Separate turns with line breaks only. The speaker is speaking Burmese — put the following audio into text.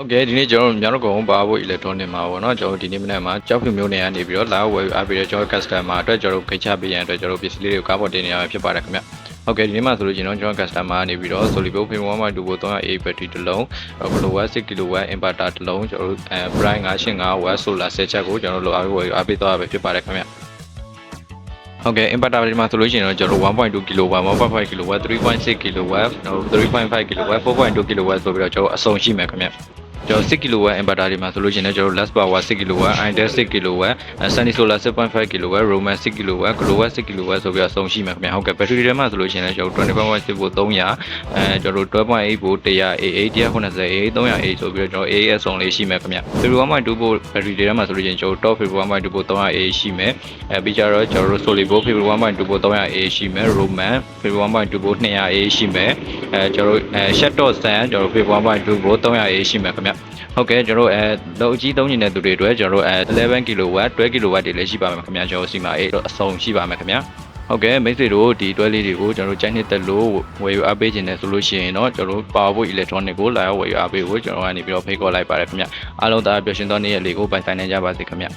ဟုတ်ကဲ့ဒီနေ့ကျွန်တော်တို့မြောက်ကုန်းပါဖို့ electronic မှာပေါ့နော်ကျွန်တော်ဒီနေ့မနေ့မှာကြောက်ဖြူမျိုးနေကနေပြီးတော့လာဝယ်အားပေးတဲ့ကျွန်တော် customer အတွက်ကျွန်တော်တို့ခိတ်ချပေးရန်အတွက်ကျွန်တော်တို့ပစ္စည်းလေးတွေကိုကားပေါ်တင်နေရမှာဖြစ်ပါတယ်ခင်ဗျဟုတ်ကဲ့ဒီနေ့မှာဆိုလို့ကျွန်တော် customer နေပြီးတော့ Solibo Pin 1.2 volt 300A battery တစ်လုံး kilowatt 6 kilowatt inverter တစ်လုံးကျွန်တော်တို့Prime 985 watt solar 10ချက်ကိုကျွန်တော်တို့အားပေးသွားရပဲဖြစ်ပါတယ်ခင်ဗျဟုတ်ကဲ့ inverter ဒီမှာဆိုလို့ရှိရင်တော့ကျွန်တော်1.2 kW 1.5 kW 3.6 kW 3.5 kW 4.2 kW ဆိုပြီးတော့ကျွန်တော်အစုံရှိမယ်ခင်ဗျကျွန်တော်6 kW inverter ဒီမှာဆိုလို့ရှိရင်ကျွန်တော် last power 6 kW Intel 6 kW Sunny Solar 6.5 kW Roman 6 kW Global 6 kW ဆိုပြီးတော့အစုံရှိမှာခင်ဗျဟုတ်ကဲ့ battery ထဲမှာဆိုလို့ရှိရင်ကျွန်တော်25 volt 300ကျွန်တော်12.8 volt 100 AA 190 AA 300A ဆိုပြီးတော့ကျွန်တော် AA အစုံလေးရှိမှာခင်ဗျ 1.2 volt battery ထဲမှာဆိုလို့ရှိရင်ကျွန်တော် top 1.2 volt 300A ရှိမယ်ပြီးကြတော့ကျွန်တော် Solibo 1.2 volt 300A ရှိမယ် Roman 1.2 volt 200A ရှိမယ်ကျွန်တော် Shadow Sun ကျွန်တော် 1.2 volt 300A ရှိမယ်ခင်ဗျဟုတ်ကဲ့ကျွန်တော်လောအကြီးသုံးနေတဲ့သူတွေအတွက်ကျွန်တော်11 kW 12 kW တွေလည်းရှိပါမယ်ခင်ဗျာကျွန်တော်စီမှာအစုံရှိပါမယ်ခင်ဗျာဟုတ်ကဲ့မိတ်ဆွေတို့ဒီတွဲလေးတွေကိုကျွန်တော်ကြိုက်နေတဲ့လို့ဝယ်ယူအားပေးခြင်းနဲ့ဆိုလို့ရှိရင်တော့ကျွန်တော် Power Electronic ကိုလာရောက်ဝယ်ယူအားပေးဖို့ကျွန်တော်ကနေပြီးတော့ဖိတ်ခေါ်လိုက်ပါတယ်ခင်ဗျာအားလုံးသာပျော်ရွှင်သောနေ့ရက်လေးကိုပိုင်ဆိုင်နိုင်ကြပါစေခင်ဗျာ